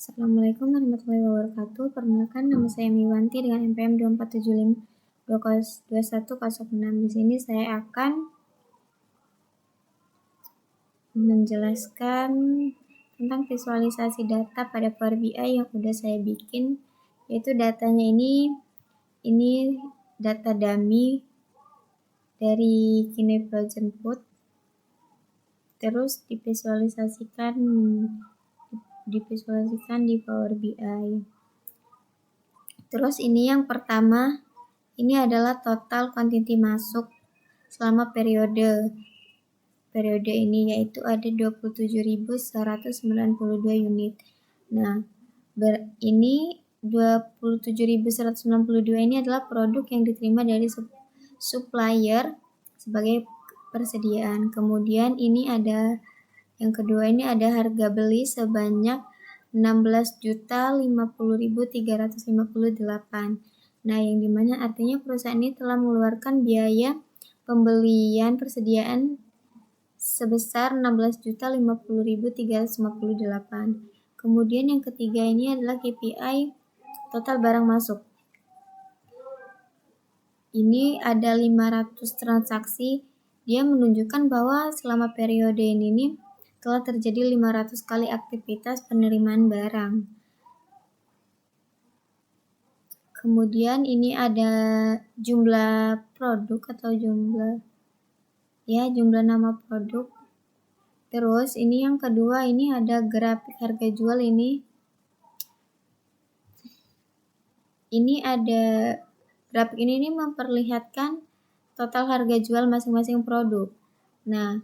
Assalamualaikum warahmatullahi wabarakatuh. Perkenalkan, nama saya Miwanti dengan NPM 24752106. Di sini saya akan menjelaskan tentang visualisasi data pada Power BI yang udah saya bikin, yaitu datanya ini data dummy dari Kine Project Boot, terus divisualisasikan di Power BI. Terus ini yang pertama, ini adalah total quantity masuk selama periode ini, yaitu ada 27.192 unit. Nah, ini 27.192 ini adalah produk yang diterima dari supplier sebagai persediaan. Kemudian ini ada yang kedua, ini ada harga beli sebanyak 16.050.358. Nah, yang dimana artinya perusahaan ini telah mengeluarkan biaya pembelian persediaan sebesar 16.050.358. Kemudian yang ketiga ini adalah KPI total barang masuk. Ini ada 500 transaksi. Dia menunjukkan bahwa selama periode ini telah terjadi 500 kali aktivitas penerimaan barang. Kemudian ini ada jumlah produk atau jumlah nama produk. Terus ini yang kedua, ini ada grafik harga jual ini. Ini ada grafik ini memperlihatkan total harga jual masing-masing produk. Nah,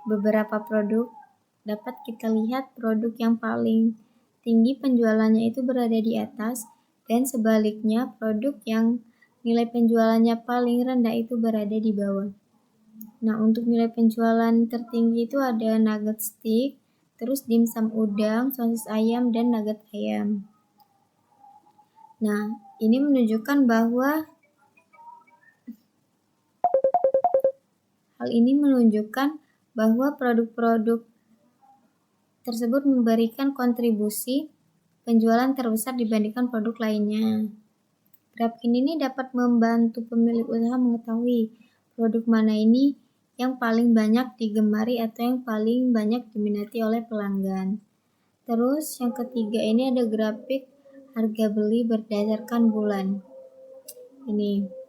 beberapa produk dapat kita lihat produk yang paling tinggi penjualannya itu berada di atas, dan sebaliknya produk yang nilai penjualannya paling rendah itu berada di bawah. Nah, untuk nilai penjualan tertinggi itu ada nugget stick, terus dimsum udang, sosis ayam, dan nugget ayam. Nah, ini menunjukkan bahwa produk-produk tersebut memberikan kontribusi penjualan terbesar dibandingkan produk lainnya. Grafik ini dapat membantu pemilik usaha mengetahui produk mana ini yang paling banyak digemari atau yang paling banyak diminati oleh pelanggan. Terus yang ketiga ini ada grafik harga beli berdasarkan bulan. Ini.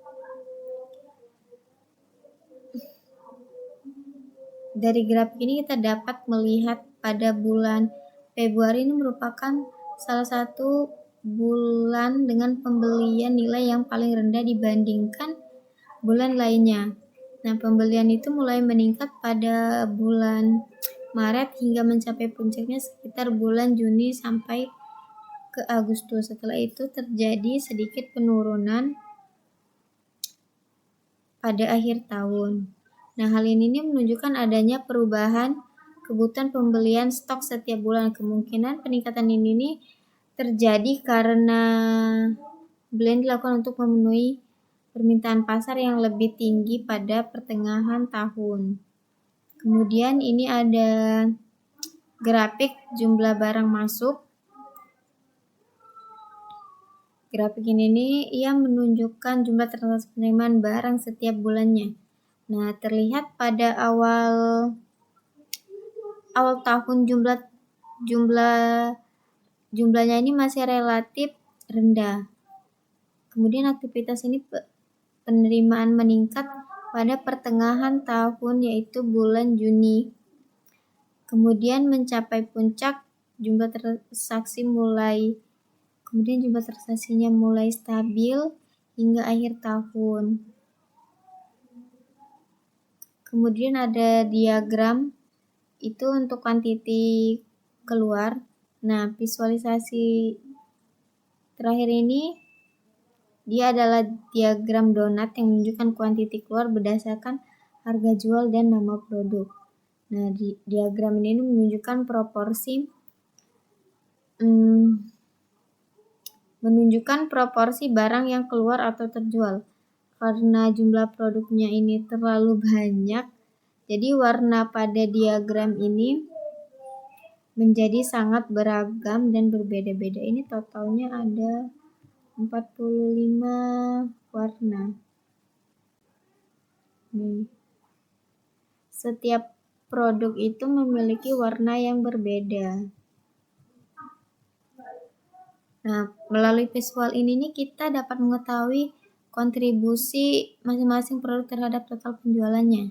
Dari grafik ini kita dapat melihat pada bulan Februari ini merupakan salah satu bulan dengan pembelian nilai yang paling rendah dibandingkan bulan lainnya. Nah, pembelian itu mulai meningkat pada bulan Maret hingga mencapai puncaknya sekitar bulan Juni sampai ke Agustus. Setelah itu terjadi sedikit penurunan pada akhir tahun. Nah, hal ini menunjukkan adanya perubahan kebutuhan pembelian stok setiap bulan. Kemungkinan peningkatan ini terjadi karena pembelian dilakukan untuk memenuhi permintaan pasar yang lebih tinggi pada pertengahan tahun. Kemudian ini ada grafik jumlah barang masuk. Grafik ini ia menunjukkan jumlah transaksi penerimaan barang setiap bulannya. Nah, terlihat pada awal tahun jumlahnya ini masih relatif rendah. Kemudian aktivitas ini penerimaan meningkat pada pertengahan tahun, yaitu bulan Juni. Kemudian mencapai puncak, jumlah transaksinya mulai stabil hingga akhir tahun. Kemudian ada diagram itu untuk kuantiti keluar. Nah, visualisasi terakhir ini dia adalah diagram donat yang menunjukkan kuantiti keluar berdasarkan harga jual dan nama produk. Nah, diagram ini menunjukkan proporsi barang yang keluar atau terjual. Karena jumlah produknya ini terlalu banyak, jadi warna pada diagram ini menjadi sangat beragam dan berbeda-beda. Ini totalnya ada 45 warna. Nih. Setiap produk itu memiliki warna yang berbeda. Nah, melalui visual ini nih kita dapat mengetahui kontribusi masing-masing produk terhadap total penjualannya.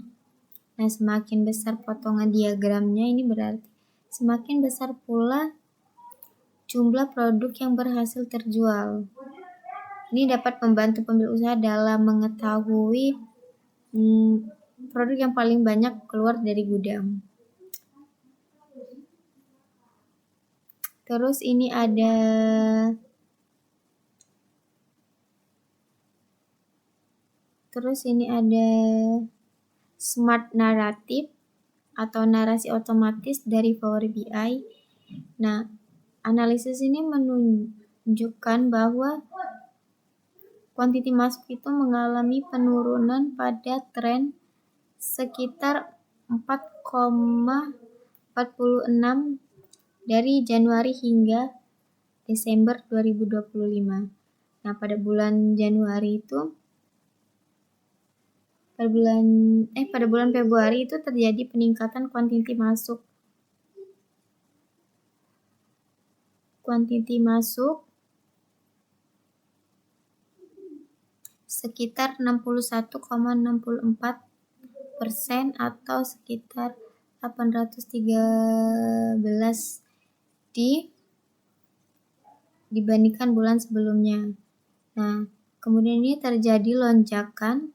Nah, semakin besar potongan diagramnya ini berarti semakin besar pula jumlah produk yang berhasil terjual. Ini dapat membantu pemilik usaha dalam mengetahui produk yang paling banyak keluar dari gudang. Terus ini ada Smart Narrative atau narasi otomatis dari Power BI. Nah, analisis ini menunjukkan bahwa kuantiti masuk itu mengalami penurunan pada tren sekitar 4,46 dari Januari hingga Desember 2025. Nah, pada bulan Februari itu terjadi peningkatan kuantiti masuk sekitar 61,64% atau sekitar 813 dibandingkan bulan sebelumnya. Nah, kemudian ini terjadi lonjakan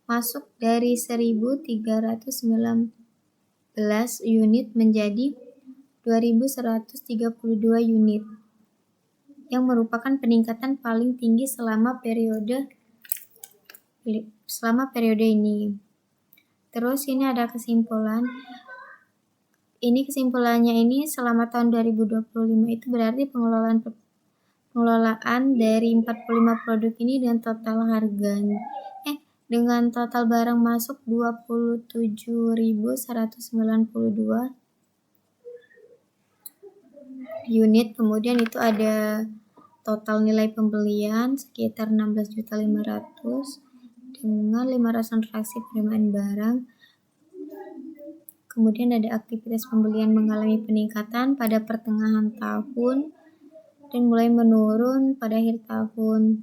masuk dari 1.319 unit menjadi 2.132 unit, yang merupakan peningkatan paling tinggi selama periode ini. Terus ini ada kesimpulan. Kesimpulannya ini selama tahun 2025 itu berarti pengelolaan dari 45 produk ini dengan total barang masuk 27.192 unit. Kemudian itu ada total nilai pembelian sekitar 16.500.000 dengan 500 transaksi penerimaan barang. Kemudian ada aktivitas pembelian mengalami peningkatan pada pertengahan tahun dan mulai menurun pada akhir tahun.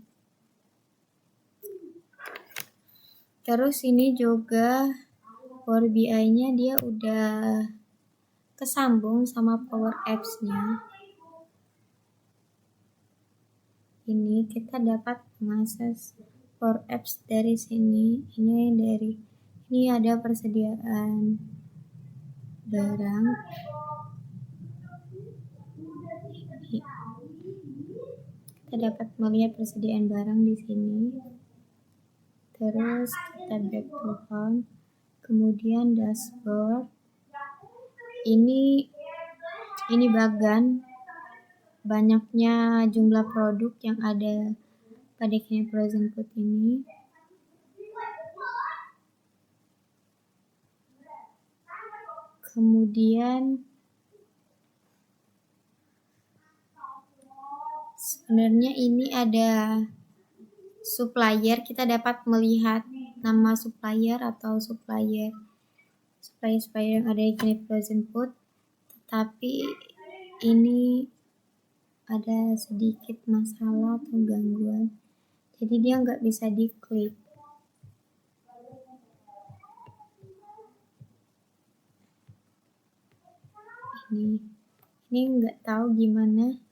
Terus ini juga Power BI-nya dia udah kesambung sama Power Apps-nya. Ini kita dapat mengakses Power Apps dari sini. Ini ada persediaan barang. Kita dapat melihat persediaan barang di sini. Terus kita back to home. Kemudian dashboard. Ini bagan banyaknya jumlah produk yang ada pada Kini Frozen Food ini. Kemudian sebenarnya ini ada supplier, kita dapat melihat nama supplier yang ada di Kini Frozen Food, tetapi ini ada sedikit masalah atau gangguan, jadi dia nggak bisa diklik. Ini nggak tahu gimana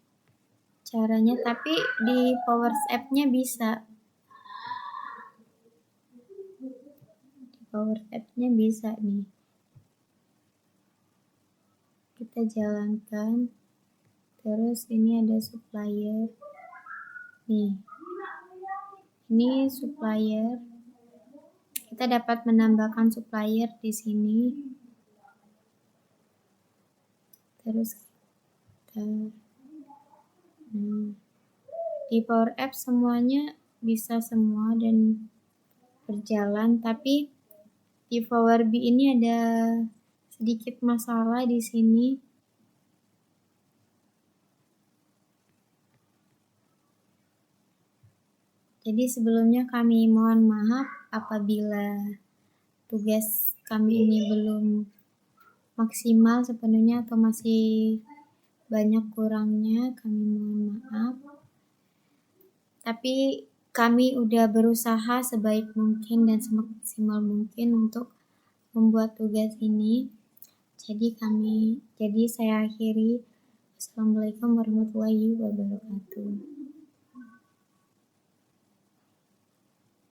caranya, tapi di Power Apps-nya bisa. Nih. Kita jalankan. Terus ini ada supplier. Nih. Ini supplier. Kita dapat menambahkan supplier di sini. Terus di Power Apps semuanya bisa semua dan berjalan, tapi di Power BI ini ada sedikit masalah di sini. Jadi sebelumnya kami mohon maaf apabila tugas kami ini belum maksimal sepenuhnya atau masih banyak kurangnya, kami mohon maaf. Tapi kami udah berusaha sebaik mungkin dan semaksimal mungkin untuk membuat tugas ini. Jadi saya akhiri. Assalamualaikum warahmatullahi wabarakatuh.